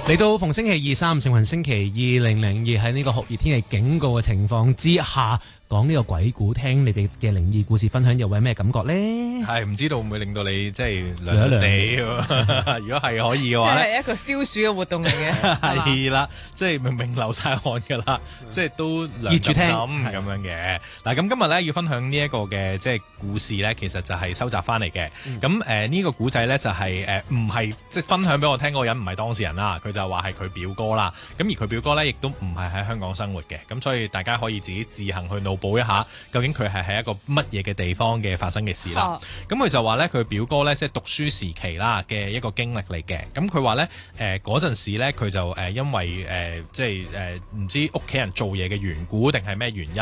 嚟到逢星期二、三，成為星期2002喺呢個酷熱天氣警告嘅情況之下，講呢個鬼故，聽你哋嘅靈異故事分享，又會有咩感覺呢？係唔知道會唔會令到你即係涼涼地？如果係可以嘅話咧，即係一個消暑嘅活動嚟嘅。係啦，即係明明流晒汗㗎啦，即係都涼浸浸咁樣嘅。嗱，咁今日咧要分享呢一個嘅即係故事咧，其實就係收集翻嚟嘅。咁呢個古仔咧就係唔係即係分享俾我聽嗰個人唔係當事人啦，佢就話係佢表哥啦。咁而佢表哥咧亦都唔係喺香港生活嘅，咁所以大家可以自己自行去腦補一下，究竟佢係喺一個乜嘢嘅地方嘅發生嘅事啦。咁佢就話咧，佢表哥咧即係讀書時期啦嘅一個經歷嚟嘅。咁佢話咧嗰陣時咧，佢就因為即係唔知屋企人做嘢嘅緣故定係咩原因，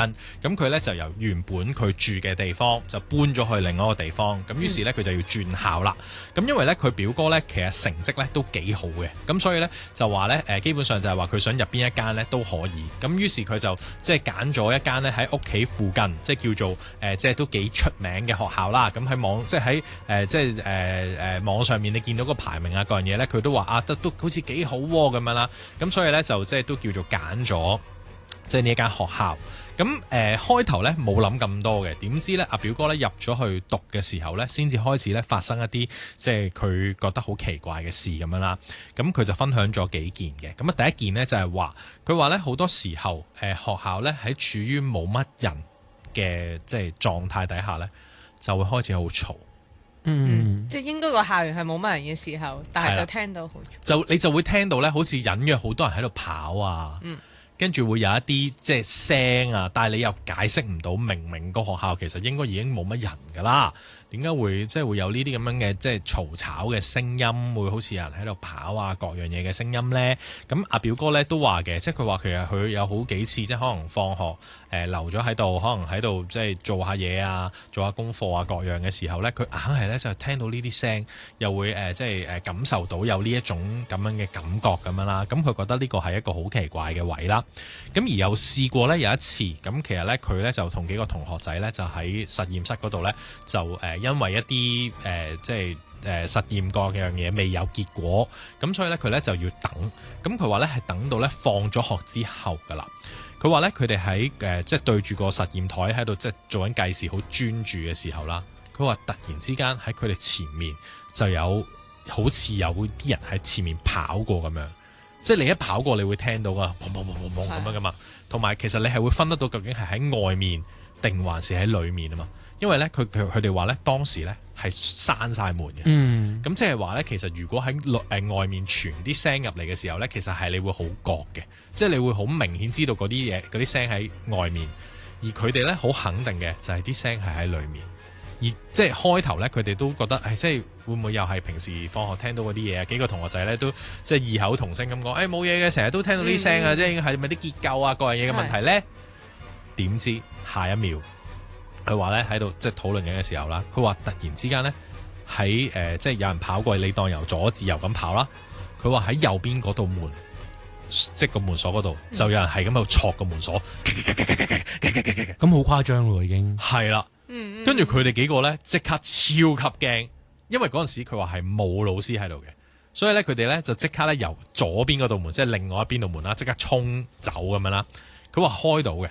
咁佢咧就由原本佢住嘅地方就搬咗去另外一個地方。咁於是咧佢就要轉校啦。咁因為咧佢表哥咧其實成績咧都幾好嘅，咁所以咧就話咧基本上就係話佢想入邊一間咧都可以。咁於是佢就即係揀咗一間咧喺屋企附近，即係叫做即係都幾出名嘅學校啦。咁喺網即係喺即係網上面你見到個排名啊各樣嘢咧，佢都話啊都好似幾好咁樣啦。咁所以咧就即係都叫做揀咗即係呢一間學校。咁開頭咧冇諗咁多嘅，點知咧阿表哥咧入咗去讀嘅時候咧，先至開始咧發生一啲即係佢覺得好奇怪嘅事咁樣啦。咁佢就分享咗幾件嘅。咁啊第一件咧就係話，佢話咧好多時候學校咧喺處於冇乜人嘅即係狀態底下咧，就會開始好嘈。即係應該個校園係冇乜人嘅時候，但係就聽到好嘈。你就會聽到咧，好似隱約好多人喺度跑啊。跟住會有一啲即係聲啊，但係你又解釋唔到，明明個學校其實應該已經冇乜人㗎啦，點解會即係會有呢啲咁樣嘅即係嘈吵嘅聲音，會好似有人喺度跑啊各樣嘢嘅聲音呢？咁阿表哥咧都話嘅，即係佢話其實佢有好幾次即係可能放學留咗喺度，可能喺度即係做下嘢啊，做下功課啊各樣嘅時候咧，佢硬係咧就聽到呢啲聲，又會即係感受到有呢一種咁樣嘅感覺咁樣啦。咁佢覺得呢個係一個好奇怪嘅位啦。咁而有試過咧有一次，咁其實咧佢咧就同幾個同學仔咧就喺實驗室嗰度咧就因為一啲即係實驗過嘅樣嘢未有結果，咁所以咧佢咧就要等。咁佢話咧係等到咧放咗學之後㗎啦。佢話咧佢哋喺即係對住個實驗台喺度即係做緊計時好專注嘅時候啦。佢話突然之間喺佢哋前面就有好似有啲人喺前面跑過咁樣。即係你一跑過，你會聽到啊，砰砰砰砰砰咁樣噶嘛。同埋其實你係會分得到究竟係喺外面定還是喺裏面啊嘛。因為咧佢哋話咧當時咧係閂晒門嘅。咁即係話咧，其實如果喺外面傳啲聲入嚟嘅時候咧，其實係你會好覺嘅，即係你會好明顯知道嗰啲聲喺外面，而佢哋咧好肯定嘅就係啲聲係喺裏面。而即係開頭咧，佢哋都覺得即係會唔會又係平時放學聽到嗰啲嘢啊？幾個同學仔咧都即係異口同聲咁講，冇嘢嘅，成日都聽到啲聲啊，即係係咪啲結構啊各樣嘢嘅問題咧？點知下一秒佢話咧喺度即係討論緊嘅時候啦，佢話突然之間咧喺即係有人跑過去，你當由左至右咁跑啦。佢話喺右邊嗰道門，即係個門鎖嗰度，就有人係咁喺度戳個門鎖，咁好誇張咯已經。係啦。跟住佢哋幾個咧即刻超級驚，因為嗰陣時佢話係冇老師喺度嘅，所以咧佢哋咧就即刻咧由左邊嗰道門，即係另外一邊道門啦，即刻衝走咁樣啦。佢話開到嘅，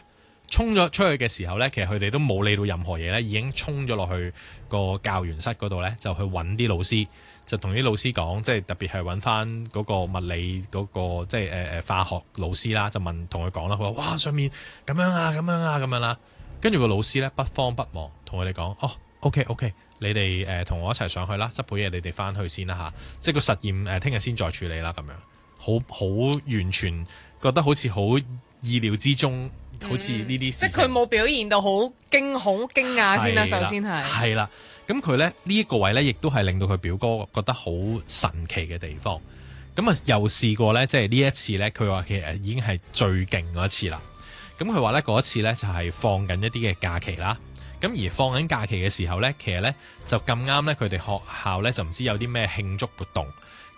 衝咗出去嘅時候咧，其實佢哋都冇理到任何嘢咧，已經衝咗落去個教員室嗰度咧，就去揾啲老師，就同啲老師講，即係特別係揾翻嗰個物理嗰個即係化學老師啦，就同佢講啦，佢話哇上面咁樣啊咁樣啊咁樣啦。跟住個老師咧不慌不忙同佢哋講，哦 OK， 你哋同我一齊上去啦，執好嘢你哋翻去先啦嚇，即係個實驗聽日先再處理啦咁樣，好完全覺得好似好意料之中，好似呢啲事情。即係佢冇表現到好驚恐驚訝先啦，首先係啦。咁佢咧呢一個位咧，亦都係令到佢表哥覺得好神奇嘅地方。咁啊又試過咧，即係呢一次咧，佢話其實已經係最勁嗰一次啦。咁佢話咧嗰一次咧就係放緊一啲嘅假期啦，咁而放緊假期嘅時候咧，其實咧就咁啱咧，佢哋學校咧就唔知有啲咩慶祝活動，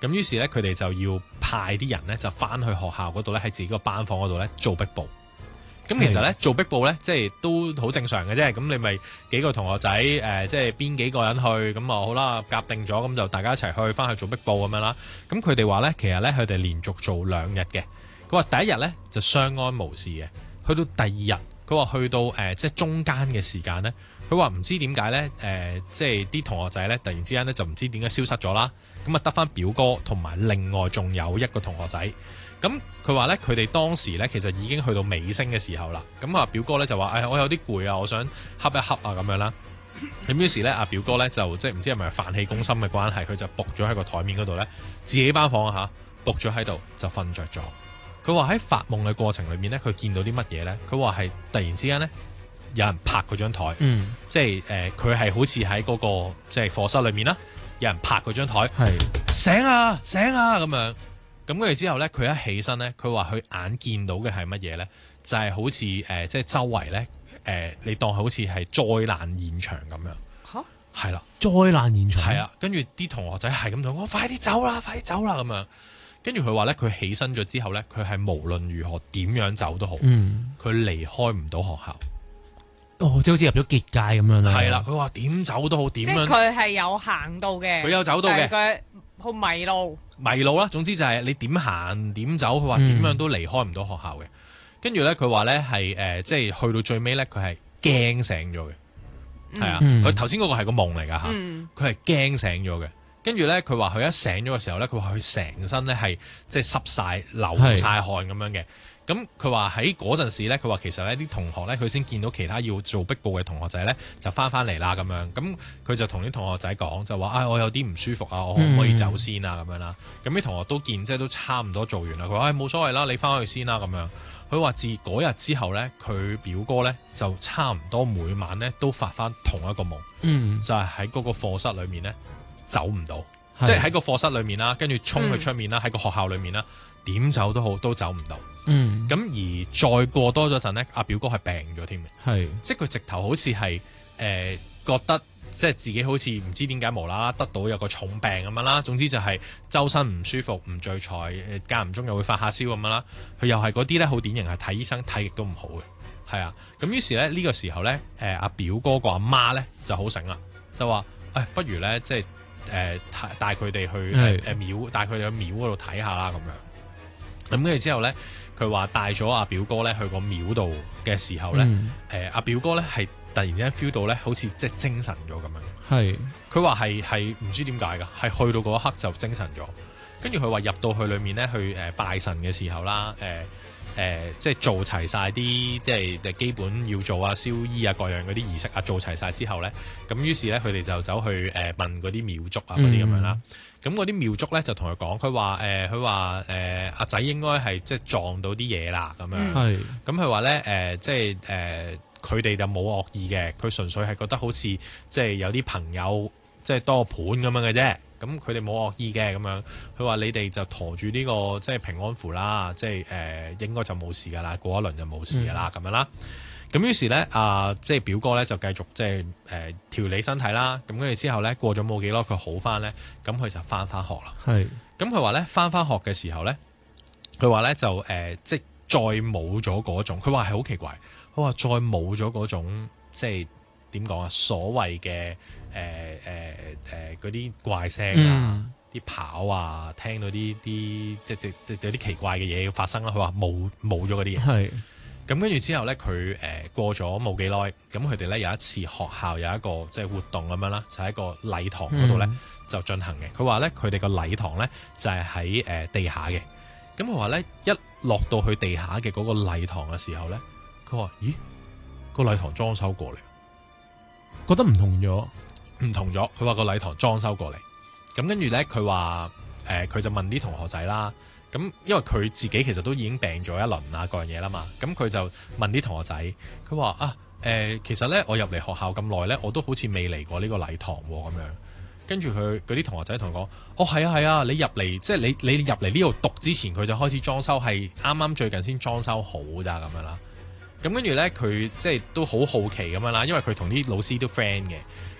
咁於是咧佢哋就要派啲人咧就翻去學校嗰度咧喺自己個班房嗰度咧做壁報，咁其實咧做壁報咧，即係都好正常嘅啫。咁你咪幾個同學仔即係邊幾個人去，咁啊好啦，夾定咗，咁就大家一齊去翻去做壁報咁樣啦。咁佢哋話咧，其實咧佢哋連續做2日嘅。佢話第一日咧就相安無事嘅，去到第2日，佢話去到即係中間嘅時間咧，佢話唔知點解咧即係啲同學仔咧突然之間咧就唔知點解消失咗啦。咁啊得翻表哥同埋另外仲有一個同學仔。咁佢話咧，佢哋當時咧其實已經去到尾聲嘅時候啦。咁啊表哥咧就話：我有啲攰啊，我想瞌一瞌啊咁樣啦。咁於是咧，阿表哥咧就即係唔知係咪飯氣攻心嘅關係，佢就仆咗喺個台面嗰度咧，自己班房啊嚇，仆咗喺度就瞓着咗。佢話喺發夢嘅過程裏面咧，佢見到啲乜嘢咧？佢話係突然之間咧，有人拍嗰張台，即係佢係好似喺嗰個即係課室裏面啦，有人拍嗰張台，醒啊醒啊咁樣。咁跟住之後咧，佢一起身咧，佢話佢眼見到嘅係乜嘢咧？就係好似即係周圍咧你當好似係災難現場咁樣。嚇，係啦，災難現場。係啊，跟住啲同學仔係咁同我快啲走啦，快啲走啦咁樣。跟住佢話咧，佢起身咗之後咧，佢係無論如何點樣走都好，佢離開唔到學校。哦，即係好似入咗結界咁樣啦。係啦，佢話點走都好，點樣。即係佢係有行到嘅，佢有走到嘅，佢好迷路。迷路啦，總之就係你點行點走，佢話點樣都離開唔到學校嘅。跟住咧，佢話咧係即係去到最尾咧，佢係驚醒咗嘅。係啊，佢頭先嗰個係個夢嚟㗎嚇，佢係驚醒咗嘅。跟住咧，佢話佢一醒咗嘅時候咧，佢話佢成身咧係即係濕晒、流晒汗咁樣嘅。咁佢話喺嗰陣時咧，佢話其實呢啲同學咧，佢先見到其他要做壁報嘅同學仔咧，就翻嚟啦咁樣。咁佢就同啲同學仔講，就話我有啲唔舒服啊，我可唔可以走先啊咁樣啦。咁啲同學都見即係都差唔多做完啦。佢話冇所謂啦，你翻去先啦咁樣。佢話自嗰日之後咧，佢表哥咧就差唔多每晚咧都發翻同一個夢，就係喺嗰個課室裏面咧走唔到，即係喺個課室裏面啦，跟住衝去出面啦，喺個學校裏面啦，點走都好都走唔到。咁而再過多咗陣咧，阿表哥係病咗添嘅，即係佢直頭好似係覺得即係自己好似唔知點解無啦啦得到有個重病咁樣啦。總之就係周身唔舒服、唔聚財，間唔中又會發下燒咁樣啦。佢又係嗰啲咧好典型係睇醫生睇極都唔好嘅，係啊。咁於是咧呢個時候咧，阿表哥個阿媽咧就好醒啦，就話不如咧即係帶佢哋去廟，帶佢哋去廟嗰度睇下啦咁樣。咁跟住之後咧，佢話帶咗阿表哥咧去個廟度嘅時候咧，阿表哥咧係突然之間 feel 到咧，好似即係精神咗咁樣。佢話係唔知點解㗎，係去到嗰一刻就精神咗。跟住佢話入到去裏面咧，去拜神嘅時候啦，即係做齊晒啲即係基本要做啊、燒衣啊各樣嗰啲儀式啊，做齊晒之後咧，咁於是咧佢哋就走去問嗰啲廟祝啊嗰啲咁樣啦。咁嗰啲廟祝咧就同佢講，佢話阿仔應該係即係撞到啲嘢啦咁樣。咁佢話咧即係佢哋就冇惡意嘅，佢純粹係覺得好似即係有啲朋友即係多個盤咁樣嘅啫。咁佢哋冇惡意嘅咁樣。佢話你哋就陀住呢個即係平安符啦，即係應該就冇事噶啦，過一輪就冇事噶啦咁樣啦。咁於是咧即係表哥咧就繼續即係調理身體啦。咁跟住之後咧過咗冇幾耐佢好翻咧，咁佢就翻學啦。咁佢話咧翻學嘅時候咧，佢話咧就即係再冇咗嗰種，佢話係好奇怪。佢話再冇咗嗰種即係點講啊？所謂嘅嗰啲怪聲啊，啲跑啊，聽到啲即係有啲奇怪嘅嘢要發生啦。佢話冇咗嗰啲嘢。咁跟住之後咧，佢過咗冇幾耐，咁佢哋咧有一次學校有一個即係活動咁樣啦，就喺個禮堂嗰度咧就進行嘅。佢話咧佢哋個禮堂咧就係喺地下嘅。咁佢話咧一落到去地下嘅嗰個禮堂嘅時候咧，佢話咦，個禮堂裝修過嚟，覺得唔同咗。佢話個禮堂裝修過嚟。咁跟住咧，佢話佢就問啲同學仔啦。咁因為佢自己其實都已經病咗一輪啊，各樣嘢啦嘛。咁佢就問啲同學仔，佢話其實咧我入嚟學校咁耐咧，我都好似未嚟過呢個禮堂喎咁樣。跟住佢嗰啲同學仔同佢講，係啊，你入嚟即係你入嚟呢度讀之前，佢就開始裝修，係啱啱最近先裝修好咋咁樣啦。咁跟住咧，佢即係都好好奇咁樣啦，因為佢同啲老師都 friend 嘅。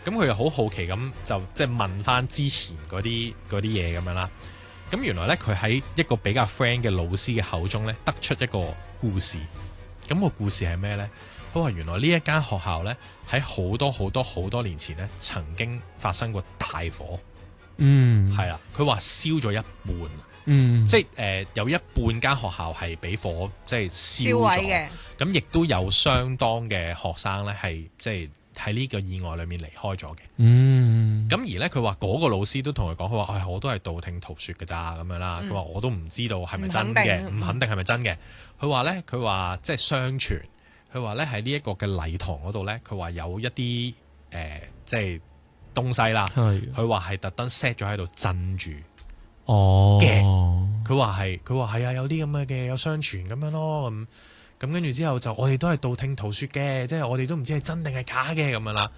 咁佢又好好奇咁就即係問翻之前嗰啲嘢咁樣啦。咁原來咧，佢喺一個比較 friend 嘅老師嘅口中咧，得出一個故事。咁個故事係咩呢？佢話原來呢一間學校呢，喺好多年前呢曾經發生過大火，係啦。佢話燒咗一半，即係有一半間學校係俾火即係燒咗嘅。咁亦都有相當嘅學生呢係即係喺呢個意外裏面離開咗嘅。咁而呢，佢話嗰個老師都同佢講，佢話我都係道聽途說㗎咋咁樣啦。佢話我都唔知道係咪真嘅，唔肯定係咪真嘅。佢話呢，佢話即係相傳。佢話咧喺呢一個嘅禮堂嗰度咧，佢話有一啲即係東西啦。佢話係特登 set 咗喺度鎮住嘅。佢話係啊，有啲咁嘅有相傳咁樣咯。咁跟住之後就我哋都係道聽途說嘅，即係我哋都唔知係真定係假嘅咁樣啦。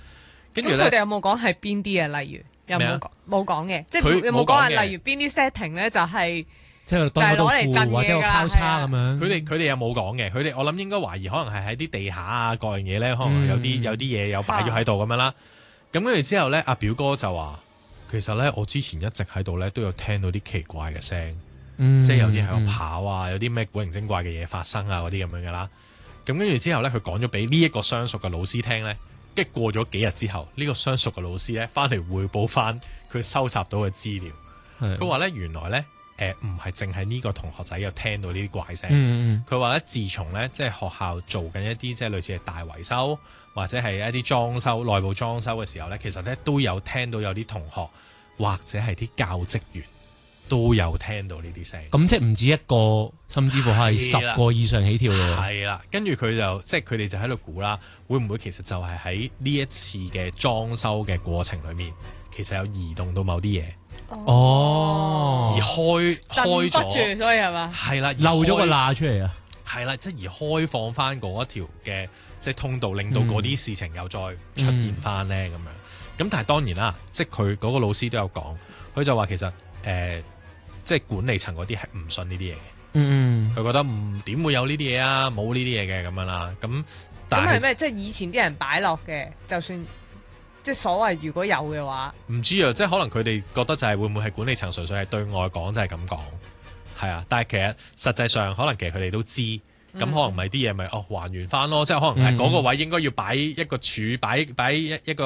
跟住咧，佢哋有冇講係邊啲啊？例如有冇講嘅？即係有冇講係例如邊啲 setting 咧？就係。即係攞嚟震或者個交叉咁樣，佢哋又冇講嘅，佢哋我諗應該懷疑可能係喺啲地下啊各樣嘢咧，可能有啲嘢有擺咗喺度咁樣啦。咁跟住之後咧，阿表哥就話：其實咧，我之前一直喺度咧都有聽到啲奇怪嘅聲，即係有啲喺度跑啊，有啲咩古靈精怪嘅嘢發生啊嗰啲咁樣噶啦。咁跟住之後咧，佢講咗俾呢一個相熟嘅老師聽咧，跟住過咗幾日之後，呢個相熟嘅老師咧翻嚟匯報翻佢收集到嘅資料，佢話咧原來咧。唔係淨係呢個同學仔有聽到呢啲怪聲，佢話咧自從咧即係學校做緊一啲即係類似係大維修或者係一啲裝修內部裝修嘅時候咧，其實咧都有聽到有啲同學或者係啲教職員都有聽到呢啲聲。咁即係唔止一個，甚至乎係10個以上起跳咯。係啦，跟住佢就即係佢哋就喺度估啦，會唔會其實就係喺呢一次嘅裝修嘅過程裡面，其實有移動到某啲嘢。而開咗，所以係嘛？係啦，漏咗個罅出嚟啊！係啦，即係而開放翻嗰一條嘅即係通道，令到嗰啲事情又再出現翻咧咁樣。咁但係當然啦，即係佢嗰個老師都有講，佢就話其實即係管理層嗰啲係唔信呢啲嘢嘅。佢覺得點會有呢啲嘢啊？冇呢啲嘢嘅咁樣啦。咁但係咩？即係以前啲人擺落嘅，就算。即係所謂如果有嘅話，唔知啊，即係可能佢哋覺得就係會唔會係管理層純粹係對外講就係咁講，係啊，但係其實實際上可能其實佢哋都知，咁可能咪啲嘢咪還原翻咯，即係可能係嗰個位應該要擺一個柱，擺一個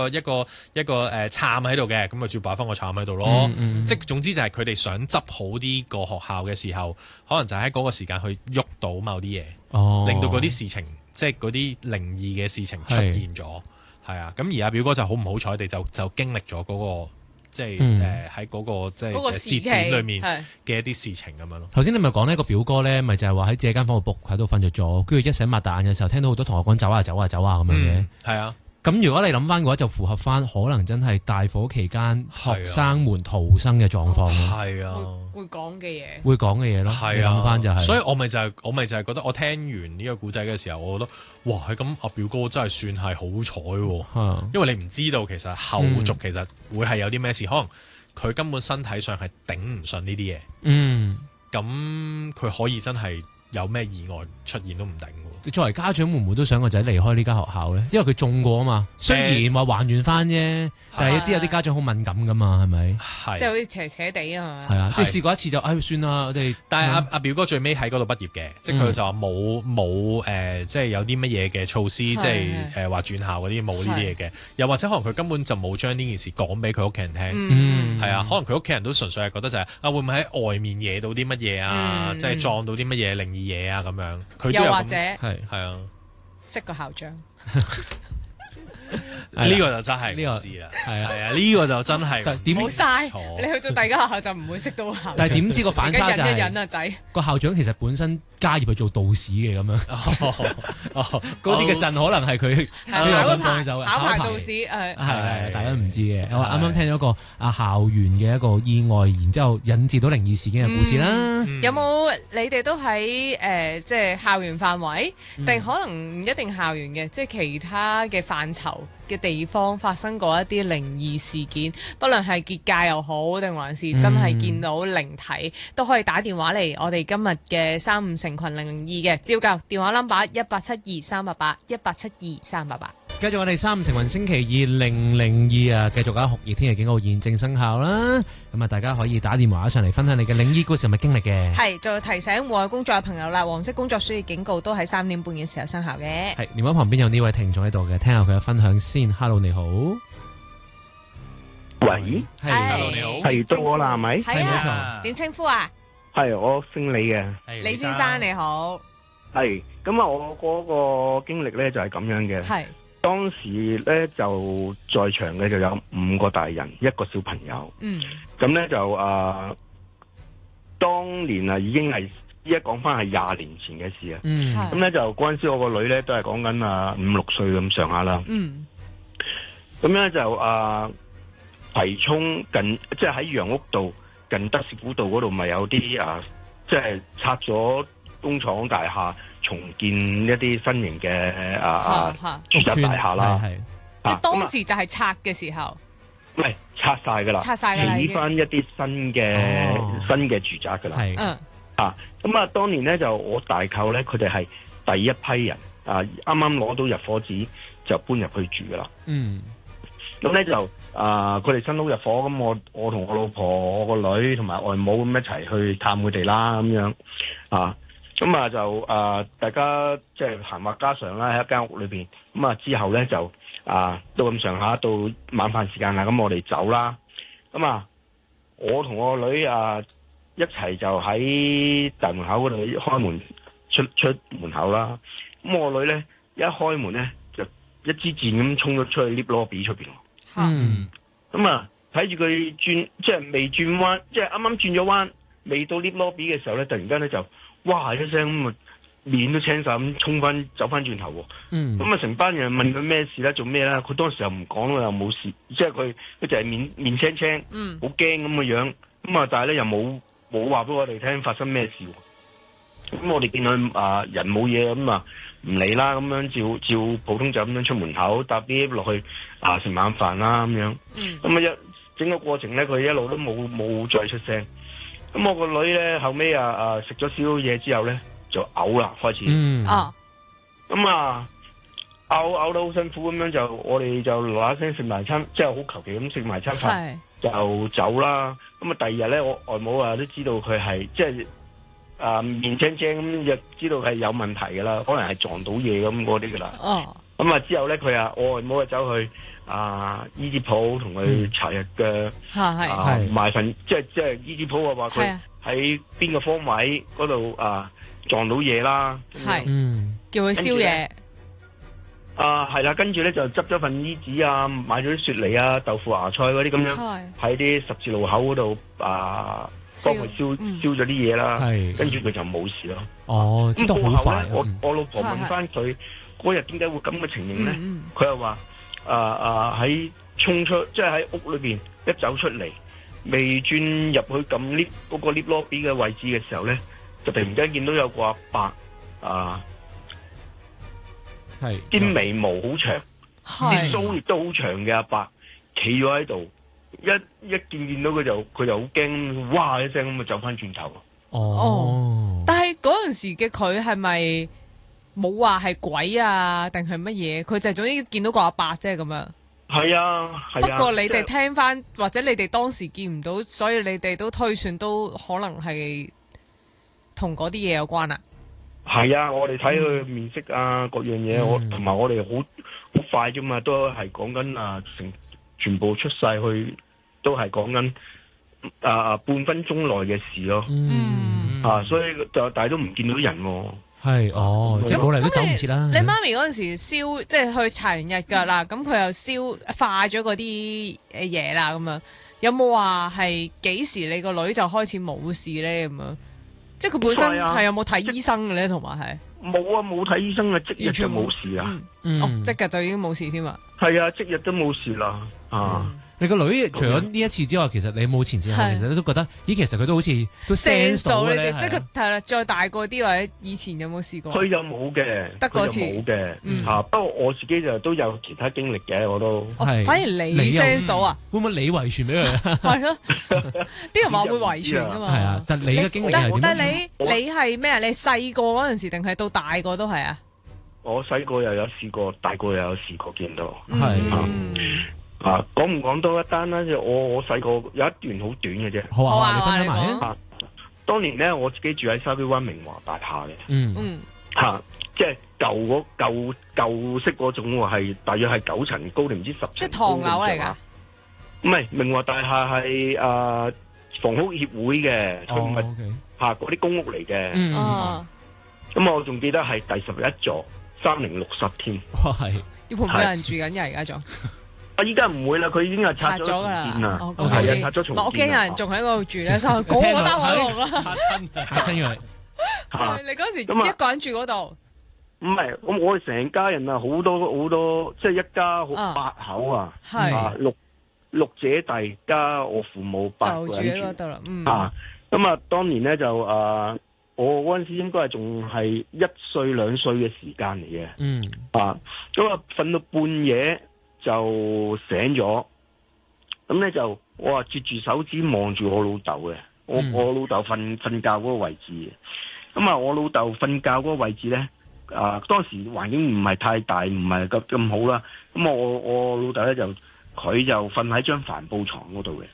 撐喺度嘅，咁咪要擺翻個撐喺度咯。即係總之就係佢哋想執好啲個學校嘅時候，可能就喺嗰個時間去喐到某啲嘢，令到嗰啲事情即係嗰啲靈異嘅事情出現咗。係啊，咁而阿表哥就好唔好彩地就經歷咗嗰個即係喺嗰個即係節點裏面嘅一啲事情咁樣咯。頭先你咪講呢個表哥咧，咪就係話喺自己間房度 book 喺度瞓着咗，跟住一醒擘大眼嘅時候，聽到好多同學講走啊走啊走啊咁樣嘅。係啊。咁如果你諗翻嘅話，就符合翻可能真係大火期間學生們逃生嘅狀況咯。係啊，會講嘅嘢，會講嘅嘢咯。係啊，諗翻就係。所以我咪就係覺得，我聽完呢個故仔嘅時候，我覺得哇，咁阿表哥真係算係好彩喎。因為你唔知道其實後續其實會係有啲咩事，可能佢根本身體上係頂唔順呢啲嘢。咁佢可以真係有咩意外出現都唔定。作為家長會唔會都想個仔離開呢間學校咧？因為佢中過啊嘛，雖然話還原翻啫，但係你知有啲家長好敏感噶嘛，係咪？即係好似斜斜地啊嘛。係啊，即係試過一次就算啦，我哋。但係阿表哥最尾喺嗰度畢業嘅，即係佢就話冇即係有啲乜嘢嘅措施，即係話轉校嗰啲冇呢啲嘢嘅，又或者可能佢根本就冇將呢件事講俾佢屋企人聽。係啊，可能佢屋企人都純粹係覺得就係會唔會喺外面惹到啲乜嘢啊？即係撞到啲乜嘢靈異嘢啊咁樣。佢又或者係啊，識個校長。呢個就真係唔知啦，係啊，呢個就真係冇嘥。你去到第間學校就唔會識到校長。但係點知個反差就係忍啊仔，個校長其實本身家業去做道士嘅咁樣。嗰啲嘅陣可能係佢考牌道士係大家唔知嘅。我啱啱聽咗一個校園嘅一個意外，然之後引致到靈異事件嘅故事啦。有冇你哋都喺即係校園範圍，定可能唔一定校園嘅，即係其他嘅範疇嘅地方發生過一啲靈異事件，不論係結界又好，定還是真係見到靈體，都可以打電話嚟我哋今日嘅35成群002嘅，照舊電話 number 18723881872388。繼續我哋3成雲星期2002啊，繼續有酷熱天氣警告現正生效啦。咁啊，大家可以打電話上嚟分享你嘅靈異故事同埋經歷嘅。係，再提醒戶外工作嘅朋友啦，黃色工作暑熱警告都喺3點半嘅時候生效嘅。係，電話旁邊有呢位聽眾喺度嘅，聽下佢嘅分享先。Hello， 你好。喂，係 Hello， 你好，係到我啦，係咪？係啊，點稱呼啊？係我姓李嘅，李先生你好。係咁啊！我嗰個經歷咧就係咁樣嘅。係當時咧就在場嘅就有5個大人，1個小朋友。嗯。咁咧就當年啊已經係依家講翻係20年前嘅事啊。嗯。咁咧就嗰陣時我個女咧都係講緊5、6歲咁上下啦。嗯。咁咧就葵涌近，即係喺楊屋道近德士古道嗰度，咪有啲即係拆咗工廠大廈，重建一啲新型嘅住宅大廈啦。即係當時就係拆嘅時候，唔係拆晒噶啦，拆晒噶啦，起翻一啲新嘅住宅噶啦。係咁當年咧就我大舅咧，佢哋係第一批人啱啱攞到入伙紙就搬入去住噶啦。嗯。咁咧就佢哋新屋入伙，咁我同我老婆、我個女同埋外母咁一齊去探佢哋啦，咁樣咁就大家即係閒話家常啦，喺一間屋裏邊。咁之後咧就到咁上下到晚飯時間啦，咁我哋走啦。咁我同我個女一齊就喺大門口嗰度開門出門口啦。咁我個女咧一開門咧就一支箭咁衝咗出去 lift lobby 出邊。嗯，咁睇住佢轉，即係未轉彎，即係啱啱轉咗彎，未到 lift lobby 嘅時候咧，突然間咧就哇一聲咁面都青晒咁衝翻走翻轉頭喎。咁成班人問佢咩事啦，做咩啦？佢當時又唔講又冇事，即係佢就係面青青，好驚咁嘅樣。咁但係咧又冇話俾我哋聽發生咩事。咁我哋見佢人冇嘢咁唔理啦，咁樣照普通就咁樣出門口搭 lift 落去食晚飯啦咁樣。咁一整個過程咧，佢一路都冇再出聲。咁我個女咧後尾食咗少少嘢之後咧就嘔啦，開始。咁嘔得好辛苦咁樣，就我哋就嗱聲食埋餐，即係好求其咁食埋餐飯就走啦。咁第二日咧，我外母都知道佢係即係。面青青咁，就知道係有問題噶啦，可能係撞到嘢咁嗰啲噶啦。咁之後咧，我外母走去醫治鋪同佢查日嘅埋份，即係醫治鋪話佢喺邊個方位嗰度撞到嘢啦。叫佢燒嘢。係啦，跟住咧就執咗份衣紙買咗啲雪梨豆腐芽菜嗰啲咁樣，喺啲十字路口嗰度幫佢燒咗啲嘢啦，跟住佢就冇事咯。咁都好快。我老婆問翻佢嗰日點解會咁嘅情形咧？佢又話喺衝出，即係喺屋裏邊一走出嚟，未轉入去撳 lift 嗰個 lift lobby 嘅位置嘅時候咧，就突然間見到有個阿伯啲眉毛好長，啲鬚亦都好長嘅阿伯，企咗喺度。一見到佢就好驚，哇一聲咁就走翻轉頭。但係嗰陣時嘅佢係咪冇話係鬼定係乜嘢？佢就係總之見到個阿伯啫咁樣。係啊。不過你哋聽翻，或者你哋當時見唔到，所以你哋都推算都可能係同嗰啲嘢有關啦。係啊，我哋睇佢面色各樣嘢，同埋我哋好快啫嘛，都係講緊全部出晒去，都係講緊半分鐘內嘅事咯。所以但係都唔見到人喎。即係冇嚟都走唔切啦。你媽咪嗰陣時燒，即係去查完日腳啦，咁佢又燒化咗嗰啲嘢啦，咁樣有冇話係幾時你個女就開始冇事咧？咁樣即係佢本身係有冇睇醫生嘅咧？同埋係冇睇醫生啊，即日就冇事啊。即日就已經冇事添啊。係啊，即日都冇事啦。你個女除咗呢一次之外，其實你冇前前後後，其實都覺得，咦，其實佢都好似都 sense 到咧，即係佢係啦，再大個啲或者以前有冇試過？佢有冇嘅，得嗰次冇嘅。不過我自己就都有其他經歷嘅，我都係。反而你 sense 到啊？會唔會你遺傳俾佢啊？係咯，啲人話會遺傳噶嘛。係啊，但你嘅經歷係點？但你係咩啊？你細個嗰陣時定係到大個都係啊？我細個又有試過，大個又有試過見到。講唔講多一單啦？我細個有一段好短嘅啫。好啊，你分享埋啊！當年咧，我自己住喺筲箕灣明華大廈嘅。即係舊式嗰種喎，係大約係9層高定唔知10層。即係唐樓嚟㗎？唔係，明華大廈係房屋協會嘅，佢唔係嗰啲公屋嚟嘅。咁我仲記得係第11座3060添。哇，係會唔會有人住緊㗎而家仲？依家唔會啦，佢已經係拆咗㗎啦。係拆咗重建。我驚有人仲喺嗰度住咧，所以嗰個單位喎啦。嚇親佢。你嗰時一個人住嗰度？唔係，我哋成家人啊，好多，即係一家8口啊，六姐弟加我父母8個人住。就住喺嗰度啦。咁啊，當年咧就我嗰陣時應該係仲係1歲2歲嘅時間嚟嘅。咁啊瞓到半夜就醒咗，咁咧就我話接住手指望住我老豆嘅，我老豆瞓覺嗰個位置嘅。咁啊，我老豆瞓覺嗰個位置咧。當時環境唔係太大，唔係咁好啦。咁我老豆咧佢就瞓喺張帆布床嗰度嘅，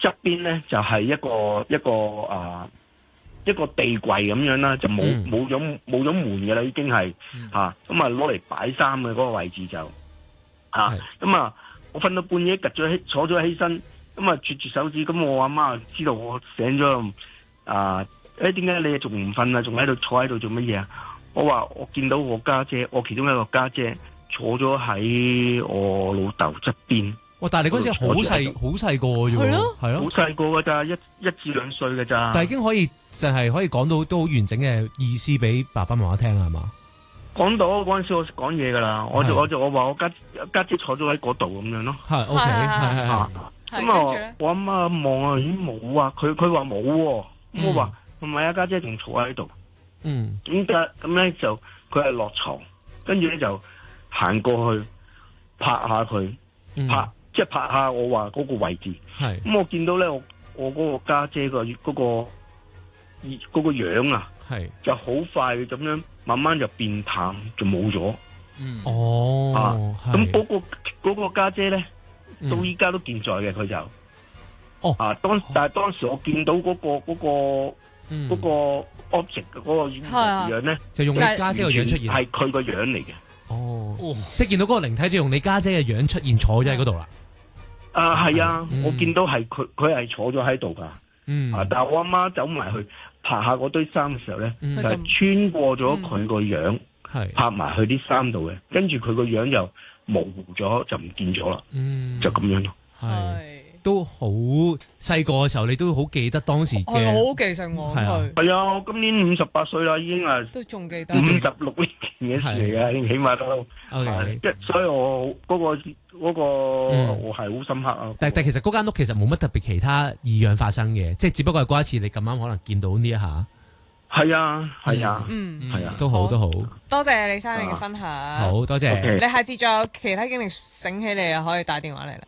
側邊咧就係一個地櫃咁樣啦，就冇咗門嘅啦，已經係咁啊攞嚟擺衫嘅嗰個位置就咁啊，我瞓到半夜坐咗起身，咁啊啜住手指，咁我阿媽知道我醒咗點解你仲唔瞓啊？仲喺度坐喺度做乜嘢啊？我話我見到我其中一個家姐坐咗喺我老豆側邊。哇！但係你嗰陣時好細個啫喎，係咯，好細個㗎咋，1至2歲㗎咋。但係已經可以就係可以講到都好完整嘅意思俾爸爸媽媽聽啦，係嘛？講到嗰陣時我講嘢㗎啦，我話我家姐坐咗喺嗰度咁樣咯。係 OK，係。咁啊，我阿媽望啊，已經冇啊，佢話冇喎。咁我話唔係啊，家姐仲坐喺度。咁咧就佢係落床，跟住咧就行過去拍下佢，即係拍下我話嗰個位置。咁我見到咧，我嗰個家姐個嗰個樣啊，就好快咁樣慢慢就變淡，就冇咗。咁嗰個家姐咧，到依家都健在嘅，佢就但係當時我見到嗰個 object 嗰個樣咧，就用你家姐個樣出現，係佢個樣嚟嘅。即係見到嗰個靈體就用你家姐嘅樣出現，坐咗喺嗰度啦。係啊，我見到係佢係坐咗喺度噶。但係我阿媽走埋去拍下嗰堆衫嘅時候咧，就穿過咗佢個樣，拍埋去啲衫度嘅，跟住佢個樣就模糊咗，就唔見咗啦。就咁樣咯。都好細個嘅時候，你都好記得當時嘅。好記性喎，係啊，我今年58歲啦，已經係都仲記得56年嘅事嚟嘅，起碼都。所以我嗰個我係好深刻啊。但其實嗰間屋其實冇乜特別其他異樣發生嘅，即係只不過係嗰一次你咁啱可能見到呢一下。係啊，都好。多謝李生你嘅分享。好多謝。你下次再有其他經歷醒起你啊，可以打電話嚟啦。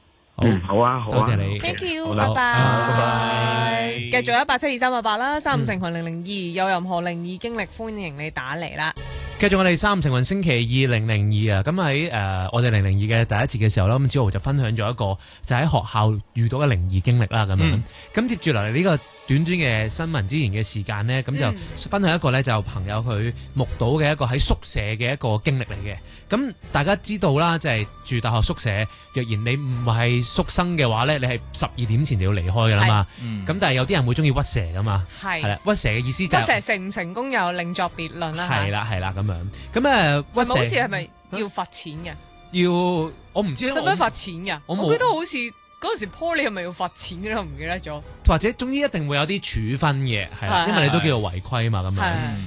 好啊，多謝你 ，Thank you，拜拜，繼續1872388啦，35情群002，有任何靈異經歷，歡迎你打嚟啦。繼續我哋35情群星期2 002啊，咁喺我哋002嘅第一節嘅時候啦，咁子豪就分享咗一個就喺學校遇到嘅靈異經歷啦，咁樣，咁接住落嚟呢個短短嘅新聞之前嘅時間呢，咁就分享一個呢，就朋友佢目睹嘅一個喺宿舍嘅一個經歷嚟嘅。咁大家知道啦，就係住大學宿舍，若然你唔係宿生嘅話呢，你係12點前就要離開噶啦嘛。咁但係有啲人會中意屈蛇噶嘛。係啦，屈蛇嘅意思就屈蛇成唔成功又另作別論啦。係啦咁樣。咁屈蛇好似係咪要罰錢嘅？要我唔知。使唔使罰錢㗎？我記得好似嗰陣時 Paul 你係咪要罰錢嘅？我唔記得咗。或者總之一定會有啲處分嘅，係啦，因為你都叫做違規嘛，咁樣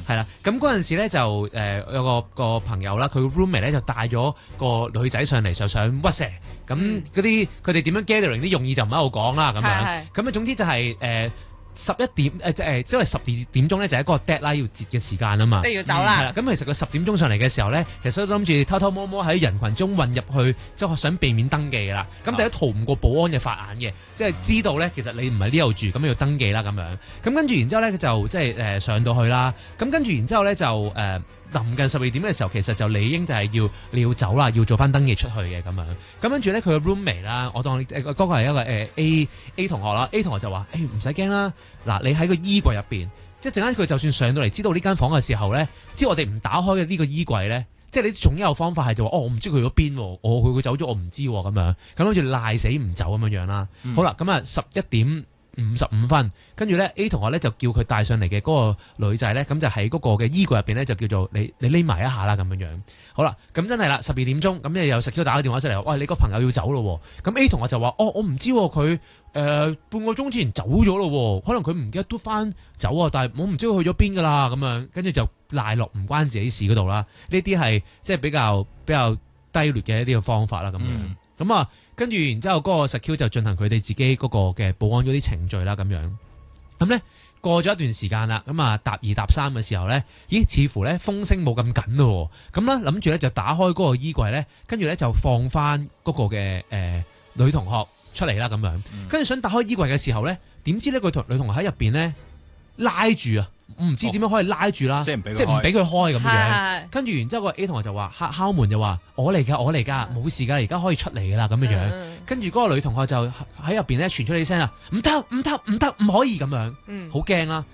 係啦。咁嗰陣時咧就有個朋友啦，佢 roommate 咧就帶咗個女仔上嚟，就想屈蛇。咁嗰啲佢哋點樣 gathering 啲用意就唔喺度講啦，咁樣。咁總之就係11點即係12點鐘咧就係一個 deadline 要截嘅時間啊嘛，即係要走啦。係啦，咁其實佢10點鐘上嚟嘅時候咧，其實都諗住偷偷摸摸喺人群中混入去，即係想避免登記㗎啦。咁第一逃唔過保安嘅法眼嘅，即係知道咧其實你唔係呢度住，咁要登記啦咁樣。咁跟住然之後咧佢就即係上到去啦。咁跟住然之後咧就臨近12點嘅時候，其實就理應就係你要走啦，要做翻登記出去嘅咁樣。咁跟住咧佢嘅 roommate 啦，我當嗰個係一個A 同學啦。A 同學就話：唔使驚啦，嗱你喺個衣櫃入邊，即係陣間佢就算上到嚟知道呢間房嘅時候咧，只要我哋唔打開嘅呢個衣櫃咧，即係你總有方法係就話我唔知佢去咗邊，佢走咗我唔知咁樣，咁好似賴死唔走咁樣啦。好啦，咁啊11點55分，跟住咧 A 同學咧就叫佢帶上嚟嘅嗰個女仔咧，咁就喺嗰個嘅衣櫃入邊咧就叫做你匿埋一下啦咁樣樣。好啦，咁真係啦，12點鐘，咁你又實 Q 打個電話出嚟，喂，你個朋友要走咯。咁 A 同學就話：我唔知佢半個鐘之前走咗咯，可能佢唔記得嘟翻走啊，但係我唔知佢去咗邊噶啦。咁樣跟住就賴落唔關自己事嗰度啦。呢啲係即係比較低劣嘅一啲嘅方法啦。咁樣咁啊。跟住，然之後嗰個 secure 就進行佢哋自己嗰個嘅保安嗰啲程序啦，咁樣。咁咧過咗一段時間啦，咁啊搭2搭3嘅時候咧，咦？似乎咧風聲冇咁緊咯，咁咧諗住咧就打開嗰個衣櫃咧，跟住咧就放翻嗰個嘅女同學出嚟啦，咁樣。跟住想打開衣櫃嘅時候咧，點知呢個女同學喺入邊咧拉住啊！我唔知點樣可以拉住啦，即係唔俾佢開咁樣。跟住然之後個 A 同學就話敲門就話我嚟㗎，冇事㗎，而家可以出嚟㗎啦咁樣。跟住嗰個女同學就喺入邊咧傳出啲聲啊，唔得，唔可以咁樣，好驚啦。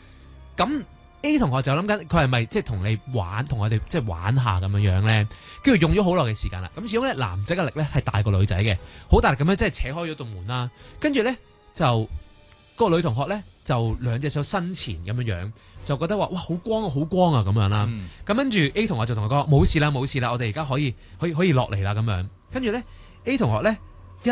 咁 A 同學就諗緊佢係咪即係同你玩，同我哋即係玩下咁樣咧？跟住用咗好耐嘅時間啦。咁始終咧男仔嘅力咧係大過女仔嘅，好大力咁樣即係扯開咗道門啦。跟住咧就嗰個女同學咧就兩隻手伸前咁樣。就覺得話哇好光啊咁樣啦，咁跟住 A 同學就同佢講冇事啦，我哋而家可以落嚟啦咁樣。跟住咧 A 同學咧一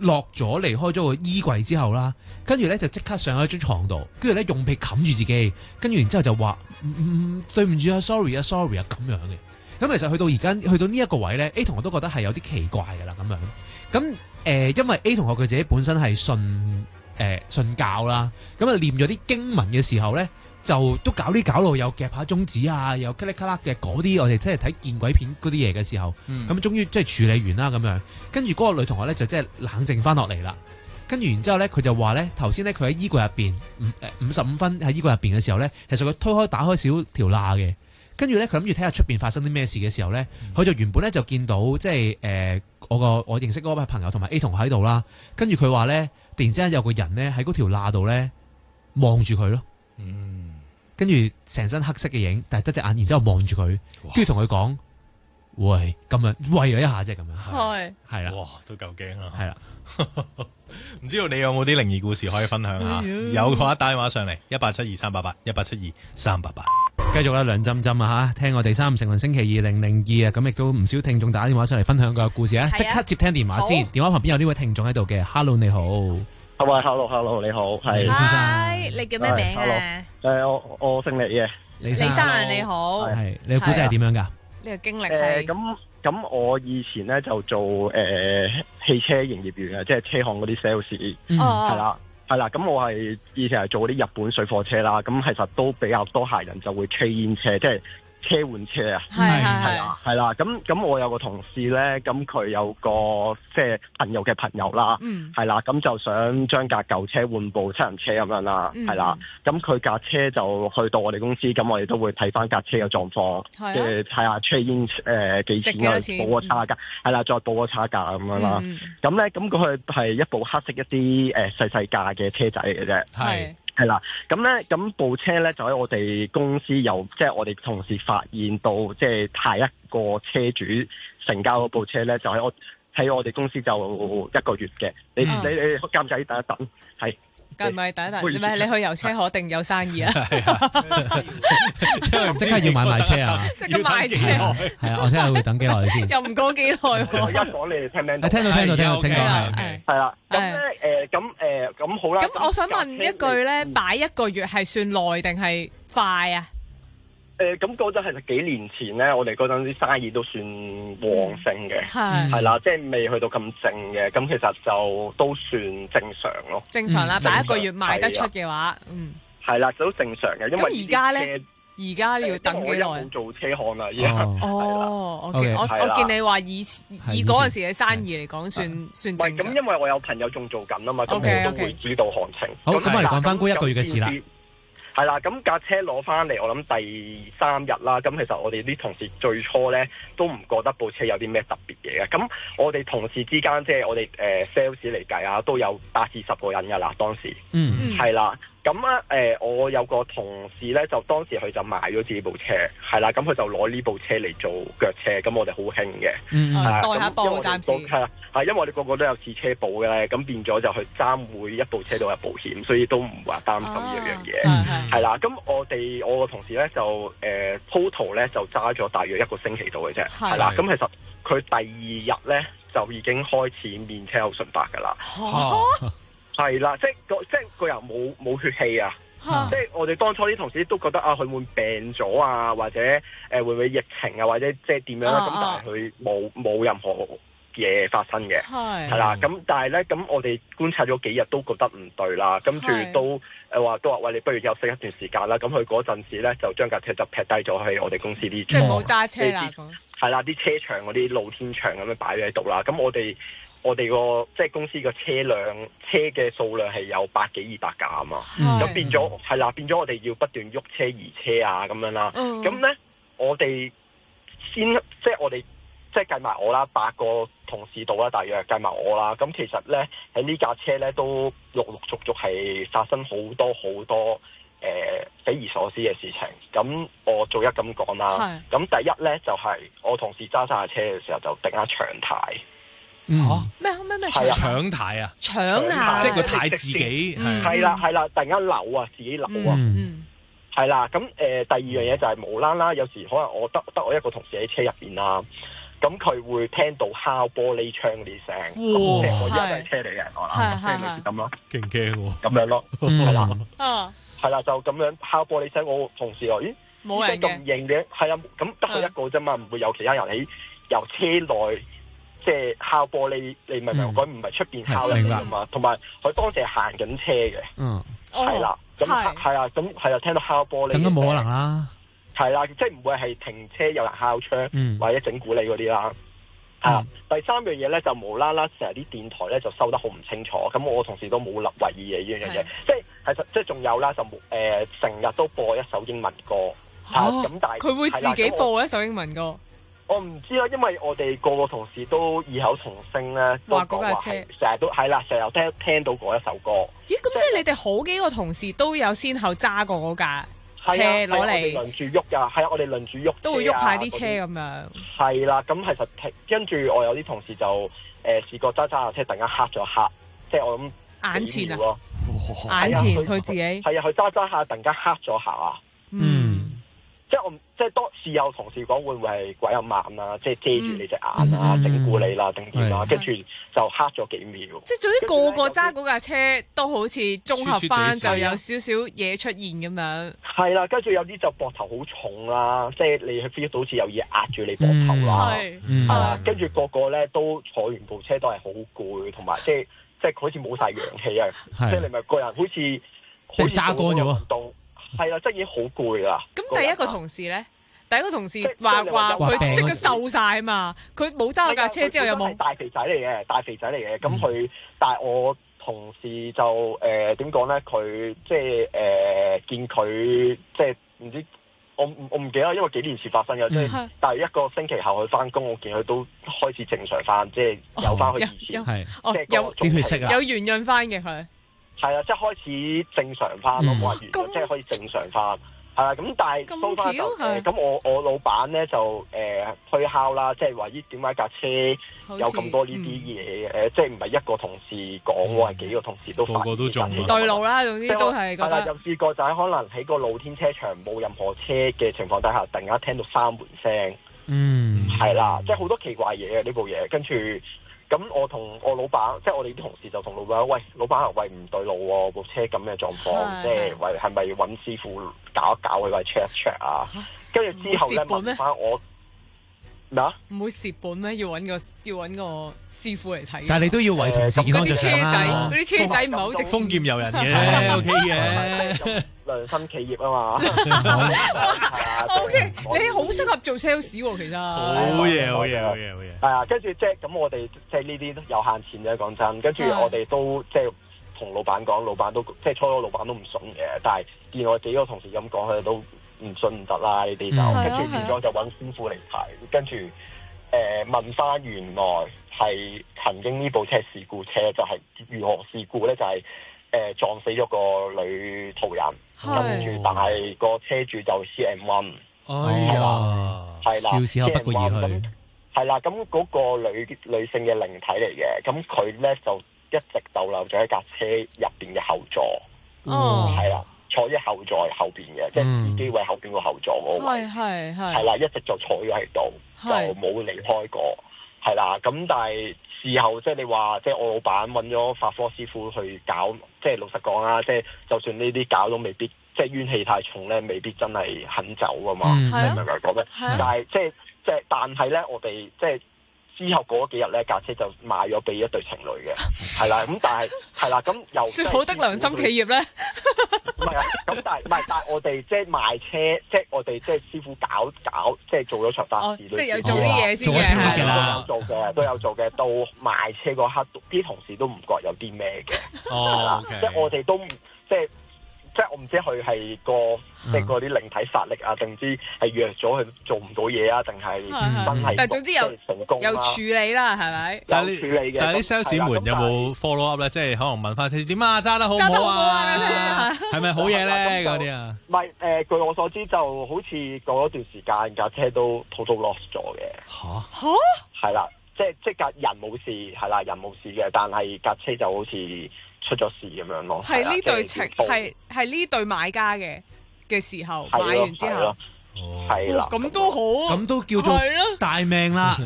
落咗離開咗個衣櫃之後啦，跟住咧就即刻上喺張床度，跟住咧用被冚住自己，跟住然之後就話對唔住啊 sorry 啊咁樣嘅。咁其實去到呢一個位咧 A 同學都覺得係有啲奇怪噶啦咁樣。咁因為 A 同學佢自己本身係信教啦，咁啊念咗啲經文嘅時候咧。就都搞到有夾下中指啊，有咔哩咔啦嘅嗰啲，我哋即係睇見鬼片嗰啲嘢嘅時候，咁終於即係處理完啦咁樣。跟住嗰個女同學咧就即係冷靜翻落嚟啦。跟住然之後咧，佢就話咧頭先咧佢喺衣櫃入邊55分喺衣櫃入邊嘅時候咧，其實佢推開打開少條罅嘅。跟住咧佢諗住睇下出邊發生啲咩事嘅時候咧，佢就原本咧就見到即係我認識嗰位朋友同埋 A 同學喺度啦。跟住佢話咧，突然之間有個人咧喺嗰條罅度咧望住佢咯。跟住成身黑色嘅影，但係得隻眼，然之後望住佢，跟住同佢講：喂，咁樣喂咗一下啫，咁樣係啦，哇，都夠驚啦，係啦，唔知道你有冇啲靈異故事可以分享下？有嘅話打電話上嚟1872388，1872388。繼續啦，梁浸啊吓，聽我哋3五成運星期2 002啊，咁亦都唔少聽眾打電話上嚟分享個故事啊，即刻接聽電話先，電話旁邊有呢位聽眾喺度嘅 ，Hello 你好。喂 ，hello， 你好，係先生，你叫咩名啊？我姓李嘅，李生你好，係你個古仔係點樣噶？呢個經歷係咁我以前咧就做汽車營業員嘅，即係車行嗰啲 sales，係啦，咁我係以前係做啲日本水貨車啦，咁其實都比較多客人就會 trade in 車，即係車換車啊，係啦，咁我有個同事咧，咁佢有個即係朋友嘅朋友啦，係啦，咁就想將架舊車換部七人車咁樣啦，係啦，咁佢架車就去到我哋公司，咁我哋都會睇翻架車嘅狀況，即係睇下 trade in 幾錢啊，補個差價，係啦，再補個差價咁樣啦，咁咧咁佢係一部黑色一啲細架嘅車仔嚟嘅啫，係啦，咁部車咧就喺我哋公司即係我哋同事發現到，即係下一個車主成交嗰部車咧，就喺我哋公司就1個月嘅。你監仔等一等，係。唔係等一等，唔係你去油車可定有生意啊？即刻要買車啊！即刻買車，係啊！我聽下會等幾耐先。又唔講幾耐喎。我一講你哋聽唔聽到？聽到，請講係啦。咁好啦。咁我想問一句咧，擺1個月係算耐定係快啊？咁嗰陣係幾年前咧，我哋嗰陣啲生意都算旺盛嘅，係啦，即係未去到咁靜嘅，咁其實就都算正常咯。正常啦，第一個月賣得出嘅話，係啦，都正常嘅。因為咁而家咧？而家要等幾耐？我冇做車行啦，而家。我見你話以嗰陣時嘅生意嚟講，算正常。咁因為我有朋友仲做緊啊嘛，咁我都會知道行情。好，咁我哋講翻嗰一個月嘅事啦。係啦，咁架車攞翻嚟，我諗第3日啦。咁其實我哋啲同事最初咧都唔覺得部車有啲咩特別嘢嘅。咁我哋同事之間，即係我哋sales 嚟計啊，都有8至10個人㗎啦，當時。係啦。咁我有個同事咧，就當時佢就買咗自己部車，係啦，咁佢就攞呢部車嚟做腳車，咁我哋好興嘅，代下步暫時。係因為我哋個個都有試車保嘅咧，咁變咗就去爭每一部車都有保險，所以都唔話擔心呢樣嘢。係啦，咁我個同事咧就total 咧就揸咗大約1個星期度嘅啫，係啦，咁其實佢第2日咧就已經開始面青口唇白㗎啦。係啦，即係個人冇血氣啊！即係我哋當初啲同事都覺得啊，佢會病咗啊，或者會唔會疫情啊，或者即係點樣啦？咁但係佢冇任何嘢發生嘅，係啦。咁但係咧，咁我哋觀察咗幾日都覺得唔對啦，跟住都話喂，你不如休息一段時間啦。咁佢嗰陣時咧就將架車就劈低咗喺我哋公司啲，即係冇揸車啦。係啦，啲車場嗰啲露天場咁樣擺咗喺度啦。咁我哋個即係公司個車嘅數量係有100幾200架啊嘛，咁變咗我哋要不斷喐車移車啊咁樣啦。咁咧我哋即係我哋即係計埋我啦，8個同事度啦，大約計埋我啦。咁其實咧喺呢架車咧都陸陸續續係發生好多匪夷所思嘅事情。咁我逐一咁講啦。咁第一咧就係我同事揸架車嘅時候就頂下長軚。咩搶軚啊！搶軚，即係個軚自己係啦，突然間扭啊，自己扭啊，係啦。咁第二樣嘢就係無啦啦，有時可能我得我一個同事喺車入邊啦，咁佢會聽到敲玻璃窗嗰啲聲。我而家係車嚟嘅，我諗即係類似咁咯，勁驚喎，咁樣咯，係啦，就咁樣敲玻璃聲。我同事話：咦，冇人咁認嘅，係啊，咁得佢一個啫嘛，唔會有其他人喺由車內。即係敲玻璃，你明唔明？佢唔係出邊敲入嚟㗎嘛，同埋佢當時係行緊車嘅，係啦，咁係啊，咁係啊，聽到敲玻璃，咁都冇可能啦，係啦，即係唔會係停車有人敲窗或者整蠱你嗰啲啦。第三樣嘢咧就無啦啦，成日啲電台咧就收得好唔清楚，咁我同事都冇留意嘅呢樣嘢，即係仲有啦，就成日都播一首英文歌，咁但係佢會自己播一首英文歌。我唔知啦，因為我哋個個同事都異口同聲咧，話嗰架車成日都係啦，成日聽到嗰一首歌。咦？咁即係你哋好幾個同事都有先後揸過嗰架車攞嚟，我哋輪住喐㗎，係啊，我哋輪住喐，都會喐下啲車咁樣。係啦，咁其實跟住我有啲同事就試過揸下車，突然間黑咗黑，即係我諗眼前啊，眼前佢自己係啊，佢揸下突然間黑咗下。即係當時有同事講會唔會係鬼咁眼啊？即係遮住你隻眼啊，整蠱你啦，定點啊？跟住就黑咗幾秒。即係總之個個揸嗰架車都好似綜合翻，就有少少嘢出現咁樣。係啦，跟住有啲就膊頭好重啦，即係你去 feel 到好似有嘢壓住你膊頭啦。係啦，跟住個個咧都坐完部車都係好攰，同埋即係好似冇晒陽氣啊！即係你咪個人好似揸乾咗。係啦，真係已經好攰啦。咁第一個同事咧，話佢即刻瘦晒啊嘛，佢冇揸架車之後有冇？大肥仔嚟嘅，咁佢，但係我同事就點講咧？佢即係見佢即係唔知，我唔記得，因為幾年前發生嘅，即係但係1個星期後去翻工，我見佢都開始正常翻，即係有翻佢以前，即係有啲血色啊，有圓潤翻嘅佢。係啊，即係開始正常翻咯，冇話完咗，即係可以正常翻。係啦，咁但係收翻就咁我老闆咧就推敲啦，即係話咦點解架車有咁多呢啲嘢？即係唔係一個同事講喎，係幾個同事都發現。個個都中唔對路啦，總之都係覺得。有試過就係可能喺個露天車場冇任何車嘅情況底下，突然間聽到閂門聲。係啦，即係好多奇怪嘢嘅呢部嘢，跟住。咁我同我老闆，即係我哋啲同事就同老闆，喂，老闆喂唔對路喎，部車咁嘅狀況，即係喂係咪揾師傅搞一搞佢，或者 check 一 check 啊？跟住之後咧問翻我咩啊？唔會蝕本咩？要揾個師傅嚟睇。但係你都要為同事健康着想啊！嗰啲車仔唔係好值豐儉由人嘅，OK 嘅。良心企業啊嘛，OK，你好適合做 sales 喎，其實。好嘢。係啊，跟住即係咁，我哋即係呢啲有限錢啫，講真。跟住我哋都即係同老闆講，老闆都即係初初老闆都唔信嘅，但係見我幾個同事咁講，佢哋都唔信唔得啦呢啲就，跟住變咗就揾師傅嚟睇，跟住問翻原來係曾經呢部車事故車就係如何事故咧，就係。撞死咗個女途人，跟住但係個車主就 CM1，係啦，笑死我不過意去。係啦，咁嗰個女性嘅靈體嚟嘅，咁佢咧就一直逗留咗喺架車入邊嘅後座，係啦，坐喺後座後邊嘅，即係司機位後邊個後座嗰位，係啦，一直就坐咗喺度，就冇離開過。係啦，咁但係事後即係你話，即係我老闆揾咗法科師傅去搞，即係老實講啦，即係就算呢啲搞都未必，即係怨氣太重咧，未必真係肯走噶嘛，你明唔明講咩？但係即係，但係咧，我哋即係之後嗰幾日咧，架車就賣咗俾一對情侶嘅，係啦，咁但係係啦，咁又算好得良心企業咧。唔係啊，咁但係我哋即係賣車，即係我哋即係師傅搞，即係做咗場法事，即係有做啲嘢先嘅，都有做嘅，到賣車嗰刻，啲同事都唔覺有啲咩嘅，係啦，即係我哋都即係我唔知佢係即係嗰啲靈體殺力啊，定知係弱咗佢做唔到嘢啊，定係真係？但係總之有成功，有處理啦，係咪？但係處理嘅。但係啲 sales 們有冇 follow up 咧？即係可能問翻車點啊，揸得好唔好啊？係咪好嘢咧？嗰啲啊？唔係據我所知，就好似過咗段時間架車都 total loss 咗嘅。嚇？係啦，即架人冇事，係啦，人冇事嘅，但係架車就好似出咗事咁樣咯。係呢對係呢對買家嘅時候買完之後，係啦，咁都好，咁都叫做大命啦。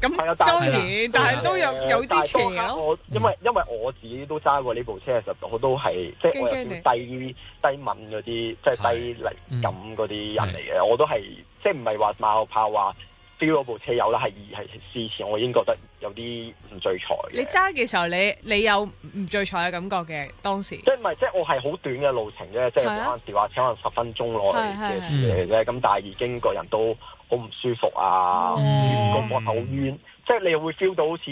咁當然，但係都有啲邪咯。因為我自己都揸過呢部車嘅時候，我都係即係我有啲低敏嗰啲，即係低靈感嗰啲人嚟嘅。我都係即係唔係話馬後炮話 feel 嗰部車有啦，係事前我已經覺得有啲唔聚財。你揸嘅時候，你有唔聚財嘅感覺嘅當時？即係我係好短嘅路程啫，即係可能調下車可能10分鐘內嘅事嚟啫。咁但係已經個人都好唔舒服啊，個膊頭冤，即係你會 feel 到好似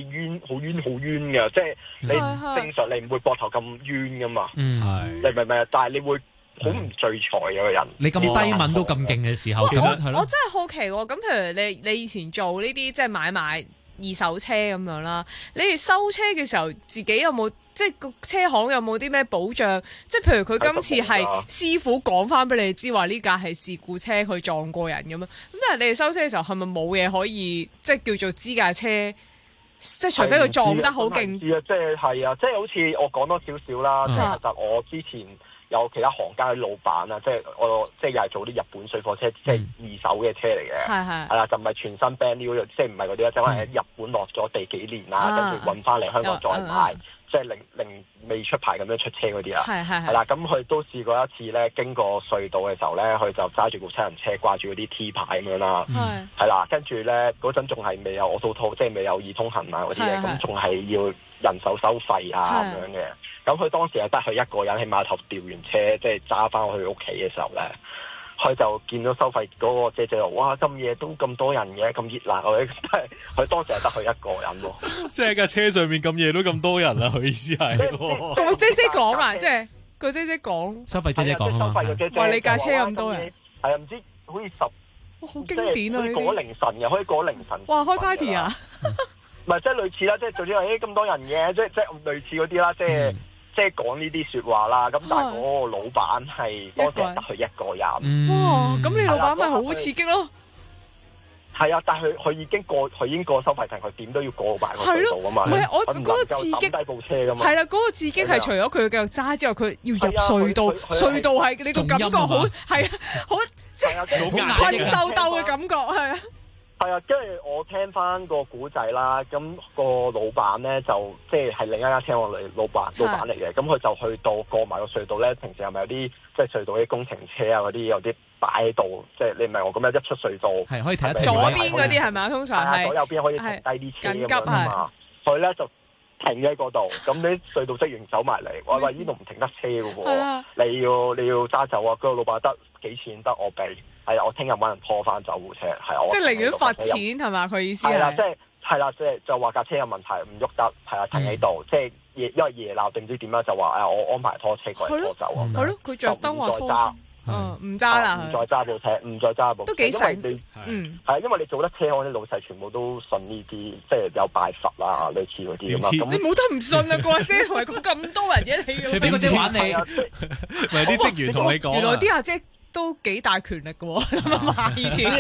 好冤嘅，即係你正常你唔會膊頭咁冤噶嘛。你明唔明？但係你會好唔聚財嘅個人。你咁低敏都咁勁嘅時候，其實係咯。我真係好奇喎，咁譬如你以前做呢啲即係買賣二手車咁樣啦，你哋收車嘅時候，自己有冇即係個車行有冇啲咩保障？即係譬如佢今次係師傅講翻俾你知話呢架係事故車，佢撞過人咁樣。咁但係你哋收車嘅時候係咪冇嘢可以即係叫做知架車？即係除非佢撞得好勁。即係係啊，即係好似我講多少少啦。即係其實我之前有其他行家嘅老闆啊，即係我即係又係做啲日本水貨車，即係二手嘅車嚟嘅，係啦，就唔係全新 brand new，即係唔係嗰啲啦，即係可能喺日本落咗地幾年啦，跟住運翻嚟香港再賣，即係零未出牌咁樣出車嗰啲啦，係啦，咁佢都試過一次咧，經過隧道嘅時候咧，佢就揸住部七人車掛住嗰啲 T 牌咁樣啦，係啦，跟住咧嗰陣仲係未有我套，即係未有易通行啊嗰啲嘢，咁仲係要人手收費啊咁樣嘅。咁佢當時係得佢一個人喺碼頭調完車，即係揸翻去屋企嘅時候咧，佢就見到收費嗰個姐姐話：哇，咁夜都咁多人嘅，咁熱鬧嘅，佢當時係得佢一個人喎。即係架車上面咁夜都咁多人啦，佢意思係。個姐姐講啊，即係個姐姐講。收費姐姐講啊嘛。話你架車咁多人。係啊，唔知好似好經典啊！可以過凌晨嘅，可以過凌晨。哇！開 party 啊！唔係，即係類似啦，即係總之話咁多人嘅，即係類似嗰啲啦，即係講呢啲説話啦，咁但係嗰個老闆係當時得佢一個人。哇！咁你老闆咪好刺激咯？係啊，但係佢已經過收費亭，佢點都要過埋個隧道啊嘛。唔係我嗰個刺激低部車㗎嘛。係啦，嗰個刺激係除咗佢繼續揸之後，佢要入隧道，隧道係你個感覺好係啊，好即係困獸鬥嘅感覺係啊。係啊，跟住我聽翻個古仔啦，咁個老闆咧就即係另一間車行老闆嚟嘅，咁佢就去到過埋個隧道咧，平時係咪有啲即係隧道啲工程車啊嗰啲有啲擺喺度，即係你唔係我咁樣一出隧道係可以睇左邊嗰啲係咪啊？通常係左右邊可以停低啲車咁樣啊嘛，佢咧就停喺嗰度，咁啲隧道職員走埋嚟，我話呢度唔停得車嘅喎，你要揸走啊！嗰個老闆得幾錢得我俾。係啊，我聽日揾人拖翻走部車，係我即係寧願罰錢係嘛？佢意思係啦，即係就話架車有問題，唔喐得，係啊，停喺度，即係因為夜鬧定唔知點樣，就話我安排拖車過嚟拖走啊，係咯，佢着燈話拖車，唔揸啦，唔再揸部車，唔再揸部車，都幾醒，係因為你做得車行啲老細全部都信呢啲，即係有拜佛啦，類似嗰啲咁。你冇得唔信啊！個阿姐同埋講咁多人嘅，你俾個姐玩你，咪啲職員同你講，原來啲阿姐都幾大權力嘅喎，咁啊嘛，以前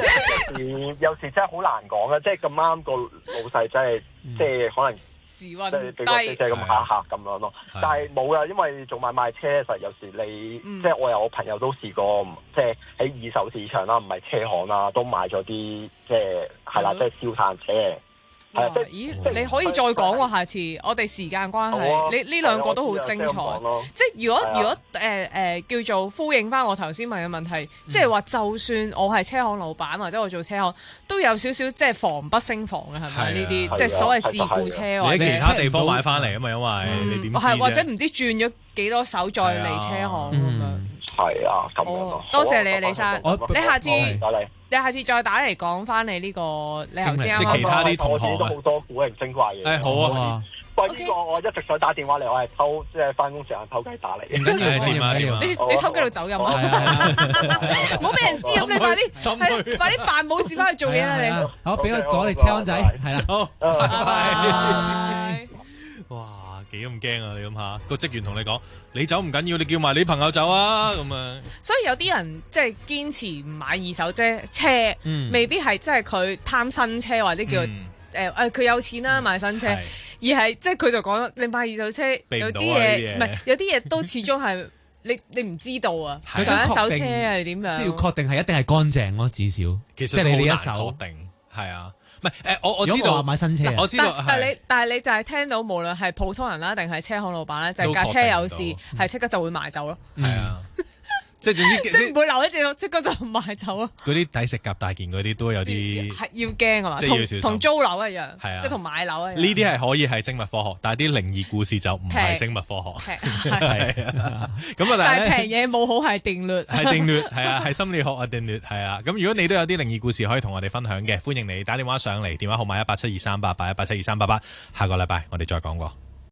有時真係好難講嘅，即係咁啱個老細真係即係可能時運低，即係咁下咁樣咯。但係冇啊，因為做買賣車實有時你即係我有朋友都試過，即係喺二手市場啦，唔係車行啦，都買咗啲即係係啦，即係燒炭車。咦，你可以再講喎，下次我哋時間關係，你呢兩個都好精彩。即係如果叫做呼應翻我頭先問嘅問題，即係話就算我係車行老闆或者我做車行，都有少少即係防不勝防嘅，係咪呢啲？即係所謂事故車或者其他地方買翻嚟啊嘛，因為你點知啫？或者唔知轉咗幾多手再嚟車行咁樣。係啊，咁樣咯。多謝你啊，李生。你下次再打嚟講翻你呢個，你頭先啱啱其他啲同學都好多古靈精怪嘢。好啊。喂，呢個我一直想打電話嚟，我係偷即係翻工時間偷雞打嚟。唔緊要，你偷雞度走音啊！唔好俾人知咁，你快啲扮冇事翻去做嘢啦！你好俾我哋車行仔係啦，好，拜拜。哇，幾咁驚啊！你諗下，個職員同你講，你走唔緊要，你叫埋你朋友走啊！咁啊，所以有啲人即係堅持唔買二手車，未必係即係佢貪新車或者叫佢有錢啦買新車，而係即係佢就講你買二手車有啲嘢唔係有啲嘢都始終係你唔知道啊，上一手車係點樣？即係要確定係一定係乾淨咯，至少其實你呢一手確定係啊。唔係我知道買新車，我知道，但係你就係聽到無論係普通人啦，定係車行老闆咧，就係架車有事，係即刻就會賣走咯。係啊，即係總之即係唔會留一隻，即刻就賣走咯。嗰啲抵食夾大件嗰啲都有啲係要驚啊嘛，即係要小心，同租樓一樣，係啊，即係同買樓一樣。呢啲係可以係精密科學，但係啲靈異故事就唔係精密科學。係啊，咁啊，但係平嘢冇好係定律，係定律，係啊，係心理學啊定律，係啊。咁如果你都有啲靈異故事可以同我哋分享嘅，歡迎你打電話上嚟，電話號碼18723881872388。下個禮拜我哋再講過。